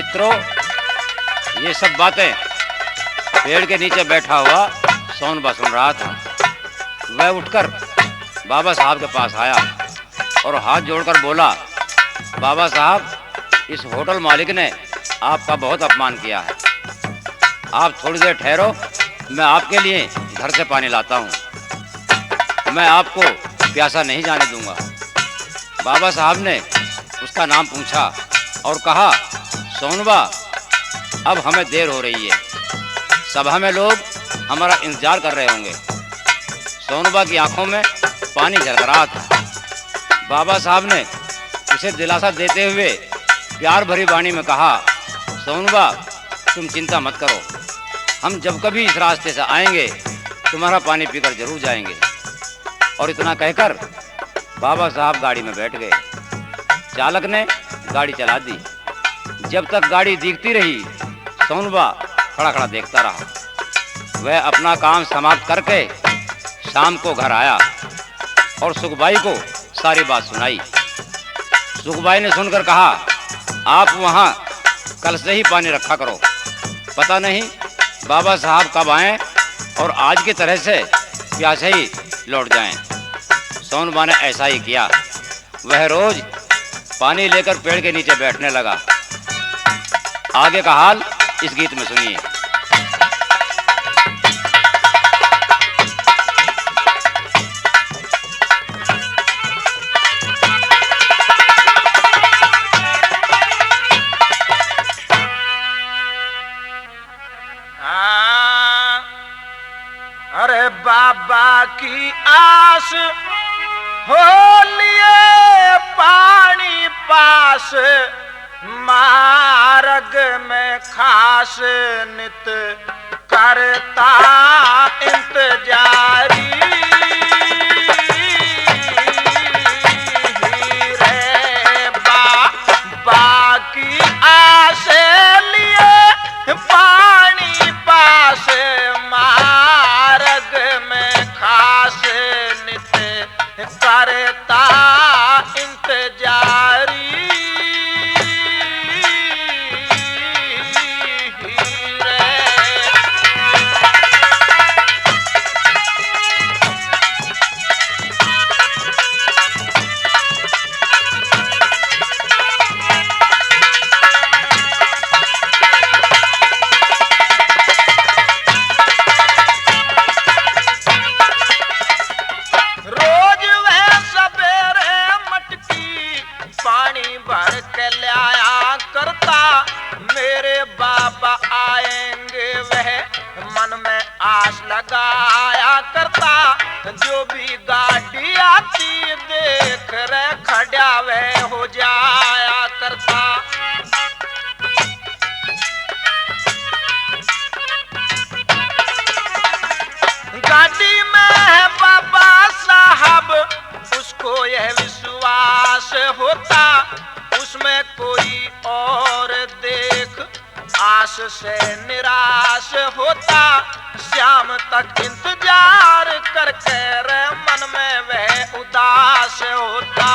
मित्रों, ये सब बातें पेड़ के नीचे बैठा हुआ सोनबा सुन रहा था। वह उठकर बाबा साहब के पास आया और हाथ जोड़कर बोला, बाबा साहब, इस होटल मालिक ने आपका बहुत अपमान किया है। आप थोड़ी देर ठहरो, मैं आपके लिए घर से पानी लाता हूँ। मैं आपको प्यासा नहीं जाने दूंगा। बाबा साहब ने उसका नाम पूछा और कहा, सोनबा, अब हमें देर हो रही है। सभा में लोग हमारा इंतजार कर रहे होंगे। सोनबा की आंखों में पानी झलक रहा था। बाबा साहब ने उसे दिलासा देते हुए प्यार भरी वाणी में कहा, सोनबा, तुम चिंता मत करो। हम जब कभी इस रास्ते से आएंगे तुम्हारा पानी पीकर जरूर जाएंगे। और इतना कहकर बाबा साहब गाड़ी में बैठ गए। चालक ने गाड़ी चला दी। जब तक गाड़ी दिखती रही, सोनबा खड़ा खड़ा देखता रहा। वह अपना काम समाप्त करके शाम को घर आया और सुखबाई को सारी बात सुनाई। सुखबाई ने सुनकर कहा, आप वहाँ कल से ही पानी रखा करो। पता नहीं बाबा साहब कब आएं और आज की तरह से प्यासे ही लौट जाएं। सोनबा ने ऐसा ही किया। वह रोज पानी लेकर पेड़ के नीचे बैठने लगा। आगे का हाल इस गीत में सुनिए। अरे बाबा की आस हो लिए पानी पास, मार्ग में खास नित करता इंतजारी। रे बाबा की आस लिए पानी पास, मार्ग में खास नित करता इंतजारी। पानी भर के लाया करता, मेरे बाबा आएंगे वह मन में आस लगाया करता। जो भी गाड़ी आती देख रहे खड़ा वह हो जाया करता। गाड़ी में है बाबा साहब, उसको यह विश्वास होता, उसमें कोई और देख आस से निराश होता। शाम तक इंतजार करके रे मन में वह उदास होता।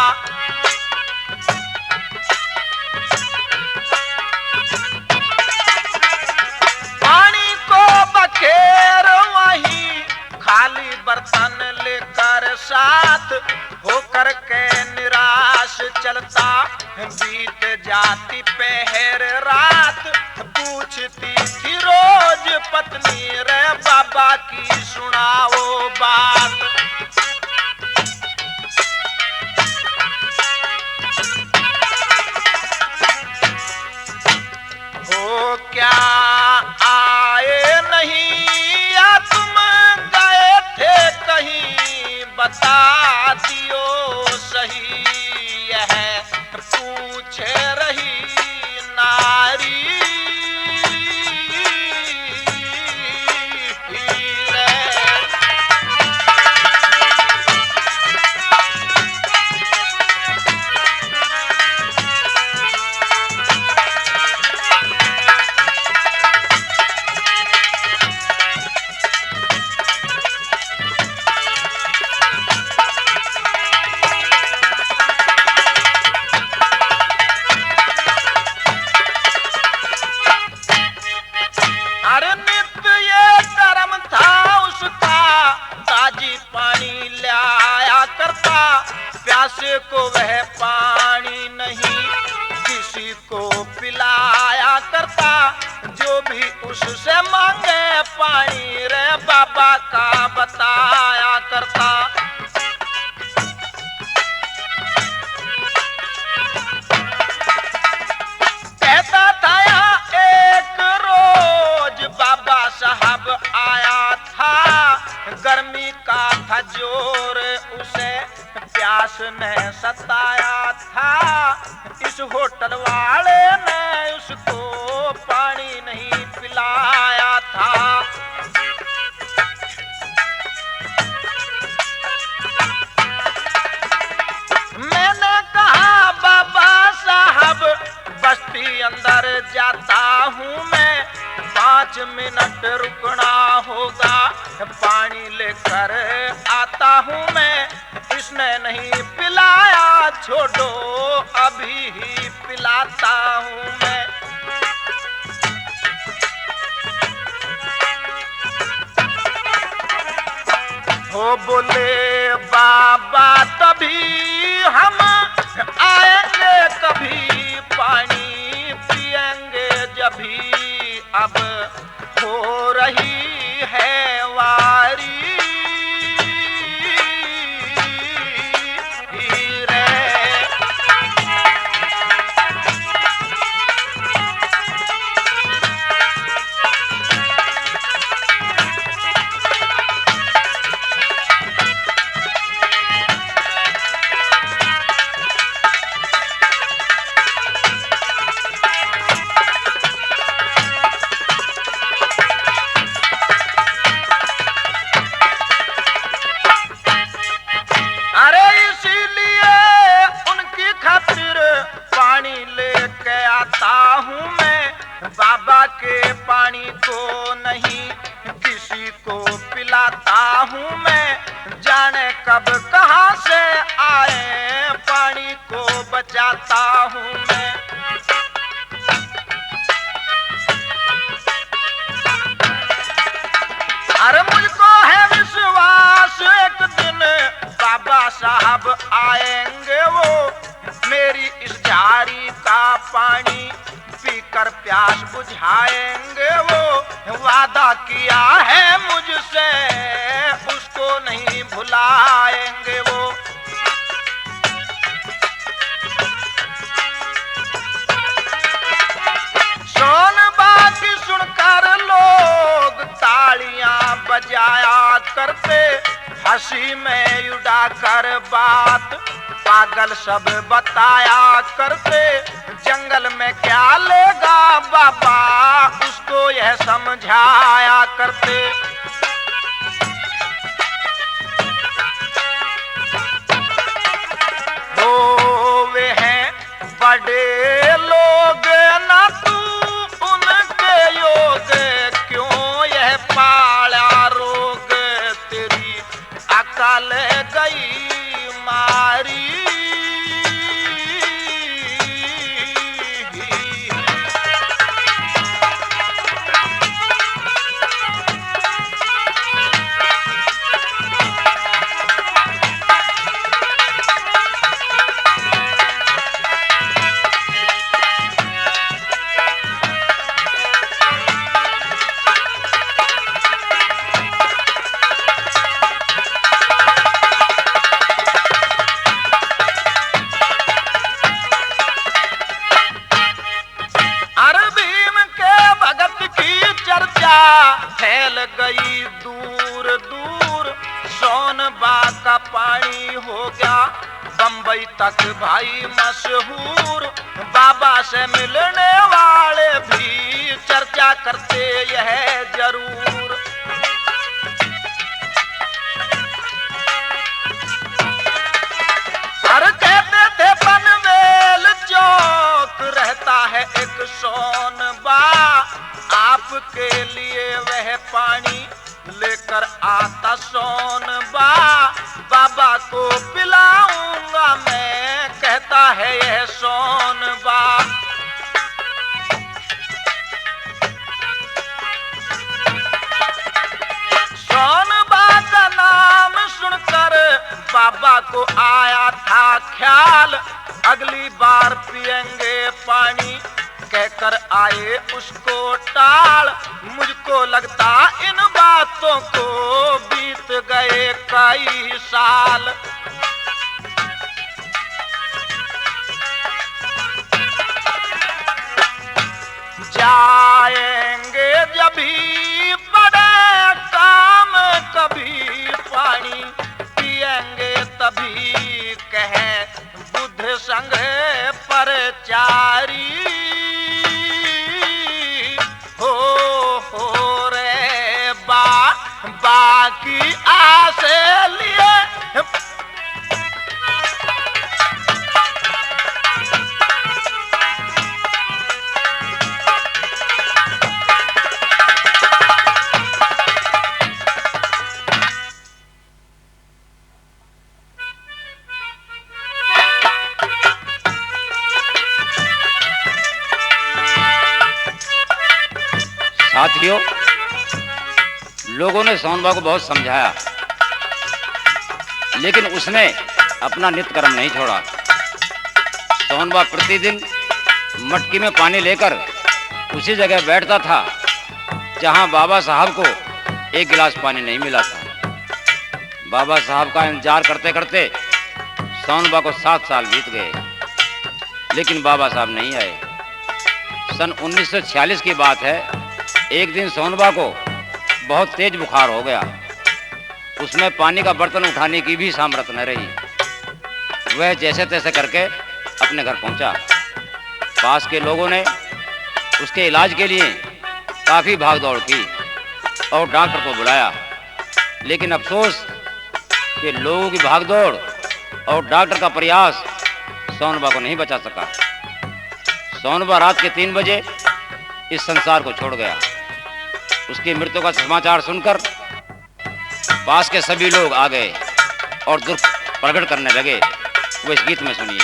पानी को बखेर वहीं खाली बर्तन लेकर साथ, होकर के निराश चलता। बीत जाती पहर रात, पूछती थी रोज पत्नी रे बाबा की सुनाओ बात। हो क्या आए नहीं या तुम गए थे कहीं, बता दियो सही यह पूछ रही नारी। प्यासे को वह पानी नहीं किसी को पिलाया करता, जो भी उससे मांगे पानी रे बाबा का बताया करता। कहता था एक रोज बाबा साहब आया था, गर्मी का था जोर उसे प्यास ने सताया था, इस होटल वाले ने उसको पानी नहीं पिलाया था। मैंने कहा बाबा साहब बस्ती अंदर जाता हूँ मैं, 5 मिनट रुकना होगा, पानी लेकर आता हूँ मैं। इसने नहीं पिलाया, छोड़ो अभी ही पिलाता हूँ मैं। हो बोले बाबा तभी हम आएंगे, कभी पानी पिएंगे जभी, अब हो रही है वारी रे। बाबा के पानी को नहीं किसी को पिलाता हूँ मैं, जाने कब कहाँ से आए पानी को बचाता हूँ मैं। अरे मुझको है विश्वास एक दिन बाबा साहब आएंगे, वो मेरी इस झाड़ी का पानी पीकर प्यास बुझाएंगे। वो वादा किया है मुझसे, उसको नहीं भुलाएंगे वो। सोनबाग सुनकर लोग तालियां बजाया करते, हंसी में उड़ाकर बात पागल सब बताया करते। जंगल में क्या लेगा बाबा, उसको यह समझाया करते। हो वे हैं बड़े लोग ना तू उनके योग, क्यों यह पाला रोग, तेरी अकल गई मारी। फैल गई दूर दूर, सोनबाग का पानी हो गया बंबई तक भाई मशहूर। बाबा से मिलने वाले भी चर्चा करते यह जरूर। हर कहते थे पनवेल चौक रहता है एक सोनबा, आपके लिए वह पानी लेकर आता सोनबा। बाबा को पिलाऊंगा मैं, कहता है यह सोनबा। सोनबा का नाम सुनकर बाबा को आया था ख्याल, अगली बार पिएंगे पानी, कहकर आए उसको टाल। मुझको लगता इन बातों को बीत गए कई साल। जाएंगे जब भी बड़े काम, कभी पानी पिएंगे तभी, कहे बुद्ध संग परचारी। हो रे बाकी आसे लिए साथियों, लोगों ने सोनबा को बहुत समझाया, लेकिन उसने अपना नित्य कर्म नहीं छोड़ा। सोनबा प्रतिदिन मटकी में पानी लेकर उसी जगह बैठता था जहां बाबा साहब को एक गिलास पानी नहीं मिला था। बाबा साहब का इंतजार करते करते सोनबा को 7 साल बीत गए, लेकिन बाबा साहब नहीं आए। सन 1946 की बात है। एक दिन सोनबा को बहुत तेज बुखार हो गया। उसमें पानी का बर्तन उठाने की भी सामर्थ्य न रही। वह जैसे तैसे करके अपने घर पहुंचा। पास के लोगों ने उसके इलाज के लिए काफ़ी भागदौड़ की और डॉक्टर को बुलाया, लेकिन अफसोस कि लोगों की भागदौड़ और डॉक्टर का प्रयास सोनबा को नहीं बचा सका। सोनबा रात के 3 बजे इस संसार को छोड़ गया। उसकी मृत्यु का समाचार सुनकर पास के सभी लोग आ गए और दुख प्रकट करने लगे। वो इस गीत में सुनिए।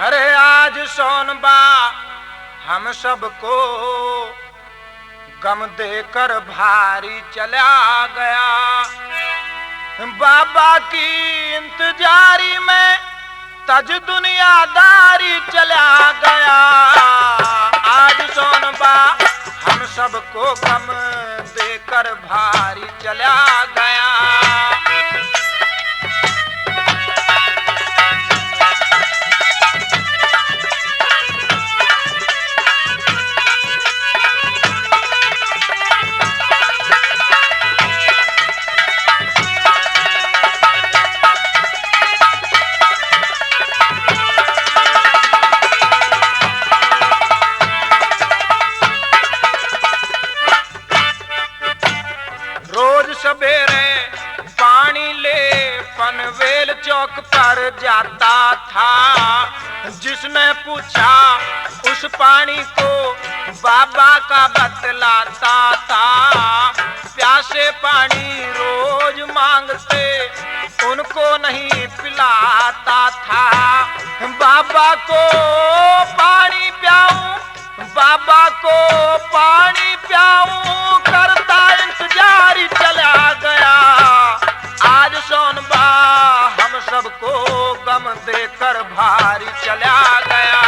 अरे आज सोनबा हम सबको गम देकर भारी चला गया। बाबा की इंतजारी में तज दुनियादारी चला गया। आज सोनबा हम सबको गम देकर भारी चला गया। सवेरे पानी ले पनवेल चौक पर जाता था। जिसने पूछा उस पानी को बाबा का बतलाता था। प्यासे पानी रोज मांगते उनको नहीं पिलाता था। बाबा को पानी पियाऊं, बाबा को पानी पियाऊं, करता इंतजार चला गया। आज सोनबा हम सबको गम देकर भारी चला गया।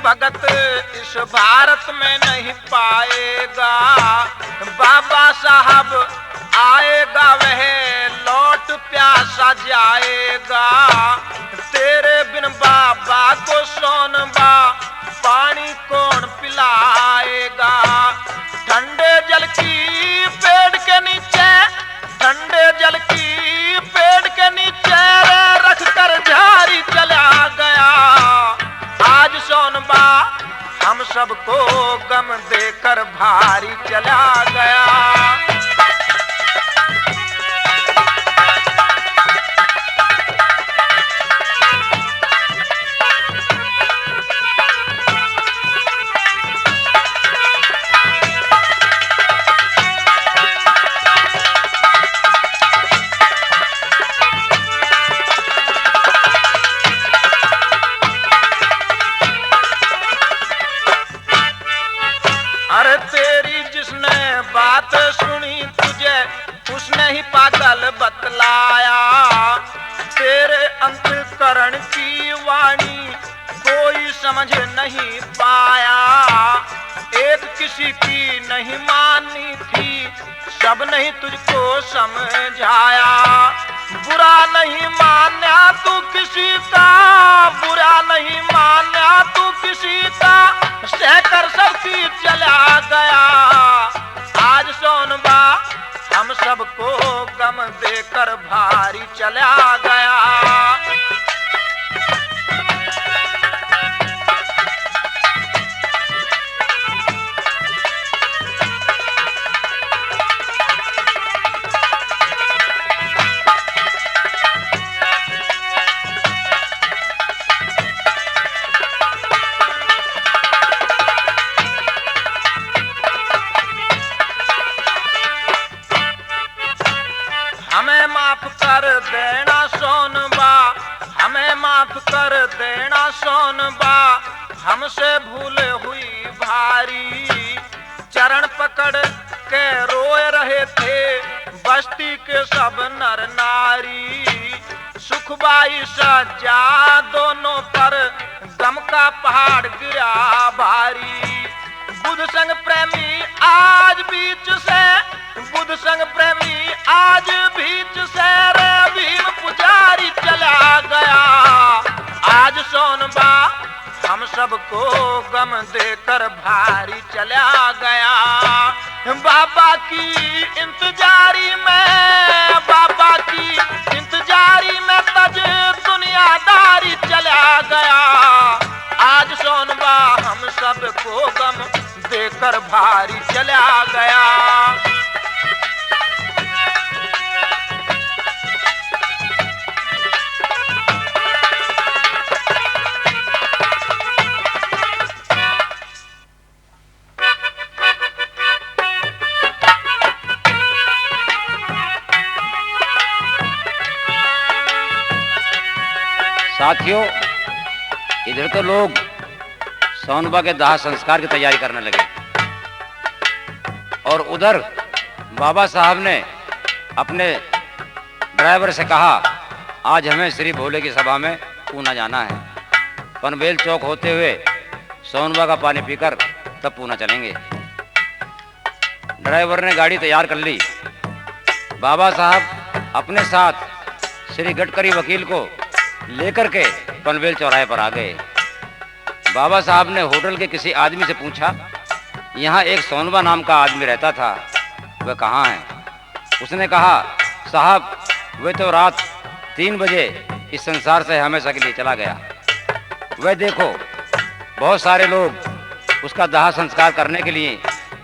भगत इस भारत में नहीं पाएगा। बाबा साहब आएगा वह लौट प्यासा जाएगा। तेरे बिन बाबा को सोनबा पानी कौन पिलाएगा। ठंडे जल की पेड़ के नीचे, ठंडे जल की पेड़ के नीचे गम देकर भारी चला गया। अरे तेरी जिसने बात सुनी तुझे उसने ही पागल बतलाया। तेरे अंतःकरण की वाणी कोई समझ नहीं पाया। एक किसी की नहीं मानी थी, सब नहीं तुझको समझाया। बुरा नहीं माना तू किसी का, बुरा नहीं माना तू किसी का, सहकर सबकी चला गया। आज सोनबा हम सबको गम देकर भारी चला गया। हमें माफ कर देना सोनबा, हमें माफ कर देना सोनबा, हमसे भूल हुई भारी। चरण पकड़ के रोए रहे थे बस्ती के सब नर नारी। सुखबाई सज्जा दोनों पर गम का पहाड़ गिरा भारी। बुध संग प्रेमी आज बीच से, बुध संग प्रेमी आज बीच से रे भीम पुजारी चला गया। आज सोनबा हम सबको गम देकर भारी चला गया। बाबा की इंतजारी में, बाबा की इंतजारी में तज दुनियादारी चला गया। आज सोनबा हम सबको गम देकर भारी चला गया। साथियों, इधर तो लोग सोनबा के दाह संस्कार की तैयारी करने लगे और उधर बाबा साहब ने अपने ड्राइवर से कहा, आज हमें श्री भोले की सभा में पूना जाना है। पनवेल चौक होते हुए सोनबा का पानी पीकर तब पूना चलेंगे। ड्राइवर ने गाड़ी तैयार कर ली। बाबा साहब अपने साथ श्री गडकरी वकील को लेकर के पनवेल चौराहे पर आ गए। बाबा साहब ने होटल के किसी आदमी से पूछा, यहाँ एक सोनबा नाम का आदमी रहता था, वह कहाँ है? उसने कहा, साहब वह तो रात 3 बजे इस संसार से हमेशा के लिए चला गया। वह देखो बहुत सारे लोग उसका दाह संस्कार करने के लिए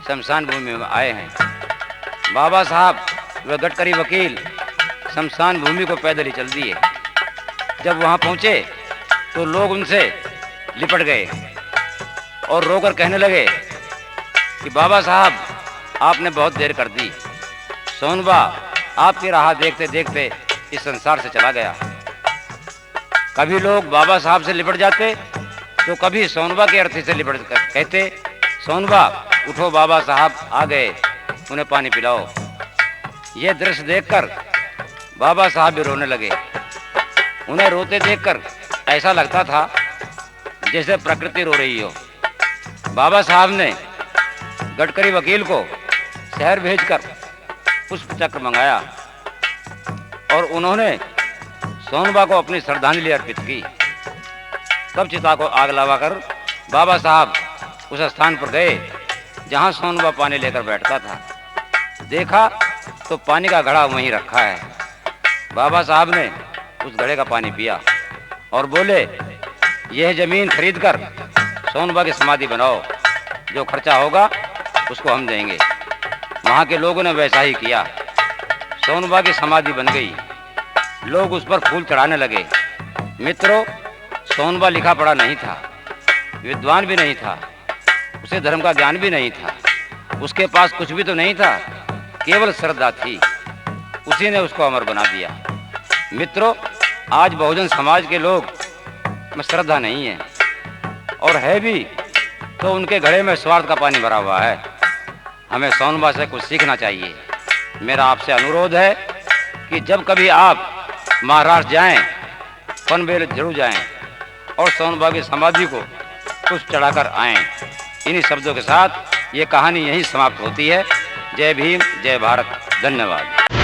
शमशान भूमि में आए हैं। बाबा साहब वह गडकरी वकील शमशान भूमि को पैदल ही चल दिए। जब वहाँ पहुँचे तो लोग उनसे लिपट गए और रोकर कहने लगे कि बाबा साहब आपने बहुत देर कर दी। सोनबा आपकी राह देखते देखते इस संसार से चला गया। कभी लोग बाबा साहब से लिपट जाते तो कभी सोनबा के अर्थी से लिपट कर कहते, सोनबा उठो, बाबा साहब आ गए, उन्हें पानी पिलाओ। यह दृश्य देखकर बाबा साहब भी रोने लगे। उन्हें रोते देखकर ऐसा लगता था जैसे प्रकृति रो रही हो। बाबा साहब ने गडकरी वकील को शहर भेजकर पुष्प चक्र मंगाया और उन्होंने सोनबा को अपनी श्रद्धांजलि अर्पित की। तब चिता को आग लगाकर बाबा साहब उस स्थान पर गए जहां सोनबा पानी लेकर बैठता था। देखा तो पानी का घड़ा वहीं रखा है। बाबा साहब ने उस घड़े का पानी पिया और बोले, यह जमीन खरीदकर सोनबा की समाधि बनाओ। जो खर्चा होगा उसको हम देंगे। वहाँ के लोगों ने वैसा ही किया। सोनबा की समाधि बन गई, लोग उस पर फूल चढ़ाने लगे। मित्रों, सोनबा लिखा पढ़ा नहीं था, विद्वान भी नहीं था, उसे धर्म का ज्ञान भी नहीं था, उसके पास कुछ भी तो नहीं था, केवल श्रद्धा थी। उसी ने उसको अमर बना दिया। मित्रों, आज बहुजन समाज के लोग में श्रद्धा नहीं है, और है भी तो उनके घड़े में स्वार्थ का पानी भरा हुआ है। हमें सोनबा से कुछ सीखना चाहिए। मेरा आपसे अनुरोध है कि जब कभी आप महाराष्ट्र जाएं, पनवेल जरूर जाएं और सोनबा की समाधि को कुछ चढ़ाकर आएं। इन्हीं शब्दों के साथ ये कहानी यहीं समाप्त होती है। जय भीम, जय भारत, धन्यवाद।